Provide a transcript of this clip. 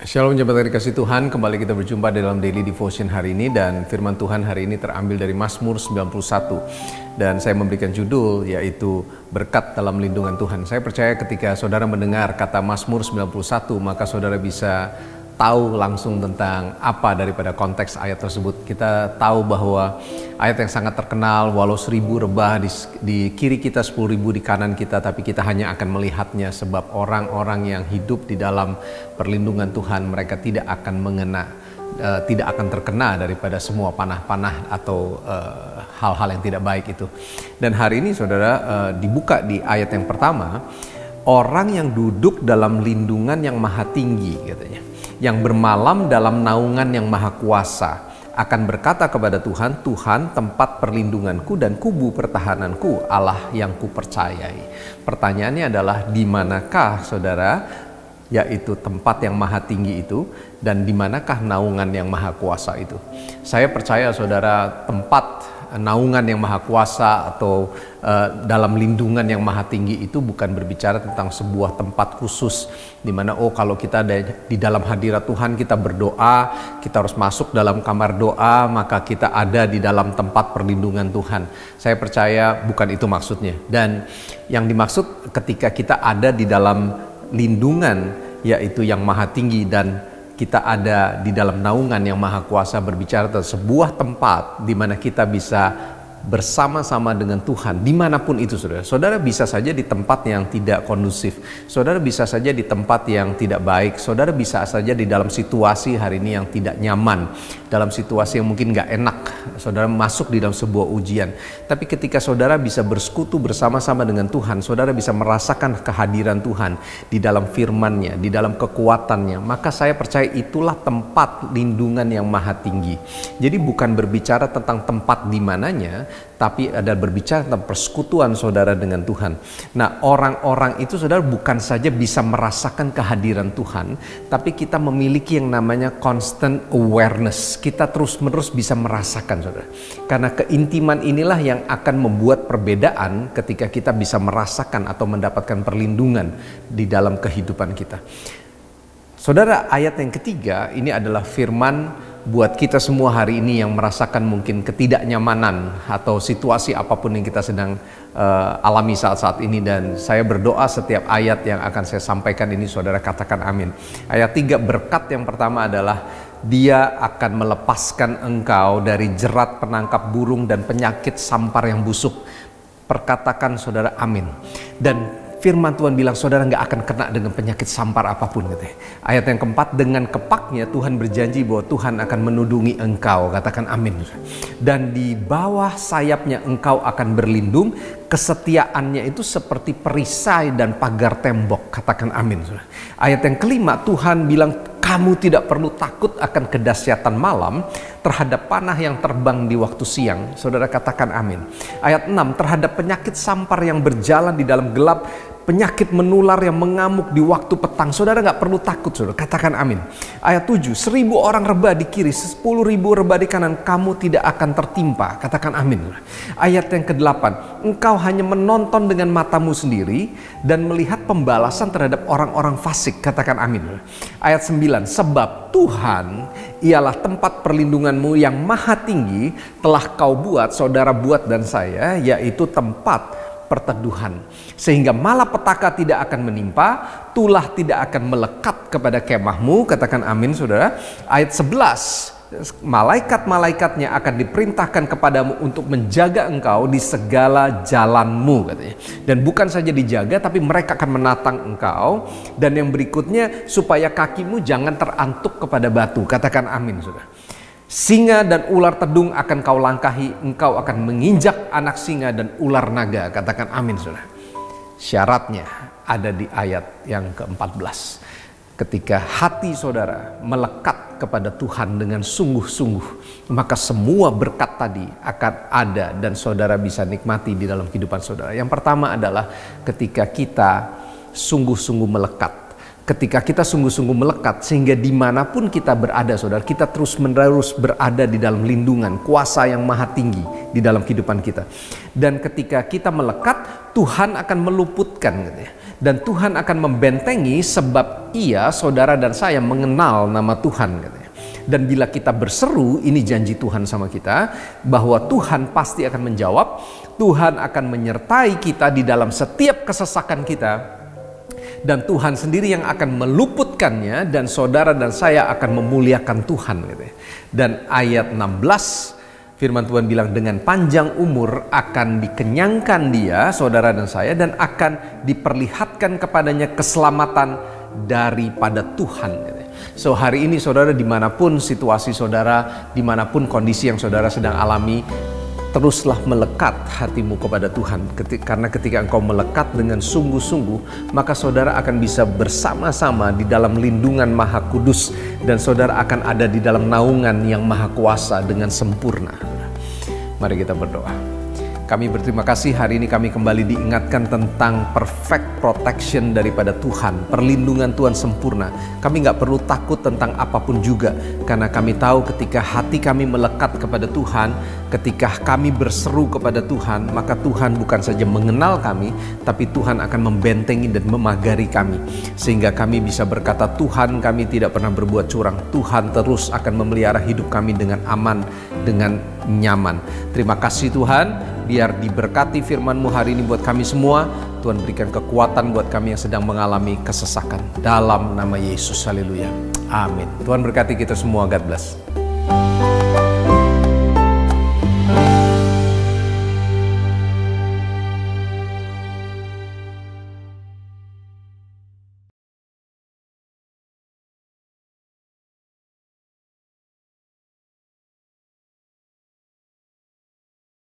Shalom jemaat dikasih Tuhan, kembali kita berjumpa dalam Daily Devotion hari ini, dan firman Tuhan hari ini terambil dari Mazmur 91 dan saya memberikan judul yaitu berkat dalam lindungan Tuhan. Saya percaya ketika saudara mendengar kata Mazmur 91 maka saudara bisa tahu langsung tentang apa daripada konteks ayat tersebut. Kita tahu bahwa ayat yang sangat terkenal, walau 1000 rebah di kiri kita, 10.000 di kanan kita, tapi kita hanya akan melihatnya sebab orang-orang yang hidup di dalam perlindungan Tuhan, mereka tidak akan tidak akan terkena daripada semua panah-panah atau hal-hal yang tidak baik itu. Dan hari ini saudara, dibuka di ayat yang pertama, orang yang duduk dalam lindungan yang maha tinggi katanya, yang bermalam dalam naungan yang maha kuasa, akan berkata kepada Tuhan, Tuhan tempat perlindunganku dan kubu pertahananku, Allah yang kupercayai. Pertanyaannya adalah, di manakah saudara, yaitu tempat yang maha tinggi itu, dan di manakah naungan yang maha kuasa itu? Saya percaya saudara, tempat naungan yang maha kuasa atau dalam lindungan yang maha tinggi itu bukan berbicara tentang sebuah tempat khusus di mana kalau kita ada di dalam hadirat Tuhan, kita berdoa, kita harus masuk dalam kamar doa, maka kita ada di dalam tempat perlindungan Tuhan. Saya percaya bukan itu maksudnya. Dan yang dimaksud ketika kita ada di dalam lindungan yaitu yang maha tinggi dan kita ada di dalam naungan yang maha kuasa, berbicara tentang sebuah tempat di mana kita bisa bersama-sama dengan Tuhan dimanapun itu saudara. Saudara bisa saja di tempat yang tidak kondusif, saudara bisa saja di tempat yang tidak baik, saudara bisa saja di dalam situasi hari ini yang tidak nyaman, dalam situasi yang mungkin gak enak, saudara masuk di dalam sebuah ujian. Tapi ketika saudara bisa bersekutu bersama-sama dengan Tuhan, saudara bisa merasakan kehadiran Tuhan di dalam firman-Nya, di dalam kekuatan-Nya, maka saya percaya itulah tempat lindungan yang maha tinggi. Jadi bukan berbicara tentang tempat di mananya, tapi ada berbicara tentang persekutuan saudara dengan Tuhan. Nah, orang-orang itu saudara bukan saja bisa merasakan kehadiran Tuhan, tapi kita memiliki yang namanya constant awareness. Kita terus-menerus bisa merasakan saudara. Karena keintiman inilah yang akan membuat perbedaan ketika kita bisa merasakan atau mendapatkan perlindungan di dalam kehidupan kita. Saudara, ayat yang ketiga ini adalah firman buat kita semua hari ini yang merasakan mungkin ketidaknyamanan atau situasi apapun yang kita sedang alami saat-saat ini. Dan saya berdoa setiap ayat yang akan saya sampaikan ini saudara katakan amin. Ayat 3, berkat yang pertama adalah Dia akan melepaskan engkau dari jerat penangkap burung dan penyakit sampar yang busuk. Perkatakan saudara amin. Dan firman Tuhan bilang saudara nggak akan kena dengan penyakit sampar apapun katanya. Ayat yang keempat, dengan kepaknya Tuhan berjanji bahwa Tuhan akan menudungi engkau. Katakan amin. Dan di bawah sayapnya engkau akan berlindung, kesetiaannya itu seperti perisai dan pagar tembok. Katakan amin. Ayat yang kelima, Tuhan bilang kamu tidak perlu takut akan kedahsyatan malam, terhadap panah yang terbang di waktu siang. Saudara katakan amin. Ayat 6, terhadap penyakit sampar yang berjalan di dalam gelap, penyakit menular yang mengamuk di waktu petang. Saudara nggak perlu takut saudara, katakan amin. Ayat 7, 1000 orang rebah di kiri, 10.000 rebah di kanan, kamu tidak akan tertimpa. Katakan amin. Ayat yang ke-8, engkau hanya menonton dengan matamu sendiri dan melihat pembalasan terhadap orang-orang fasik. Katakan amin. Ayat 9, sebab Tuhan ialah tempat perlindunganmu yang maha tinggi, telah kau buat, saudara buat dan saya, yaitu tempat perteduhan, sehingga malapetaka tidak akan menimpa, tulah tidak akan melekat kepada kemahmu. Katakan amin saudara. Ayat 11, malaikat-malaikatnya akan diperintahkan kepadamu untuk menjaga engkau di segala jalanmu katanya. Dan bukan saja dijaga, tapi mereka akan menatang engkau. Dan yang berikutnya, supaya kakimu jangan terantuk kepada batu. Katakan amin saudara. Singa dan ular tedung akan kau langkahi, engkau akan menginjak anak singa dan ular naga. Katakan amin saudara. Syaratnya ada di ayat yang ke-14. Ketika hati saudara melekat kepada Tuhan dengan sungguh-sungguh, maka semua berkat tadi akan ada dan saudara bisa nikmati di dalam kehidupan saudara. Yang pertama adalah ketika kita sungguh-sungguh melekat. ketika kita sungguh-sungguh melekat, sehingga dimanapun kita berada saudara, kita terus-menerus berada di dalam lindungan kuasa yang maha tinggi di dalam kehidupan kita. Dan ketika kita melekat, Tuhan akan meluputkan gitu ya. Dan Tuhan akan membentengi, sebab ia, saudara dan saya, mengenal nama Tuhan gitu ya. Dan bila kita berseru, ini janji Tuhan sama kita, bahwa Tuhan pasti akan menjawab, Tuhan akan menyertai kita di dalam setiap kesesakan kita, dan Tuhan sendiri yang akan meluputkannya, dan saudara dan saya akan memuliakan Tuhan gitu ya. Dan ayat 16 firman Tuhan bilang, dengan panjang umur akan dikenyangkan dia, saudara dan saya, dan akan diperlihatkan kepadanya keselamatan daripada Tuhan gitu ya. So hari ini saudara, dimanapun situasi saudara, dimanapun kondisi yang saudara sedang alami, teruslah melekat hatimu kepada Tuhan. Karena ketika engkau melekat dengan sungguh-sungguh, maka saudara akan bisa bersama-sama di dalam lindungan Maha Kudus, dan saudara akan ada di dalam naungan yang Maha Kuasa dengan sempurna. Mari kita berdoa. Kami berterima kasih hari ini kami kembali diingatkan tentang perfect protection daripada Tuhan, perlindungan Tuhan sempurna. Kami nggak perlu takut tentang apapun juga, karena kami tahu ketika hati kami melekat kepada Tuhan, ketika kami berseru kepada Tuhan, maka Tuhan bukan saja mengenal kami, tapi Tuhan akan membentengi dan memagari kami, sehingga kami bisa berkata, Tuhan, kami tidak pernah berbuat curang. Tuhan terus akan memelihara hidup kami dengan aman, dengan nyaman. Terima kasih Tuhan. Biar diberkati firman-Mu hari ini buat kami semua. Tuhan berikan kekuatan buat kami yang sedang mengalami kesesakan. Dalam nama Yesus, haleluya. Amin. Tuhan berkati kita semua. God bless.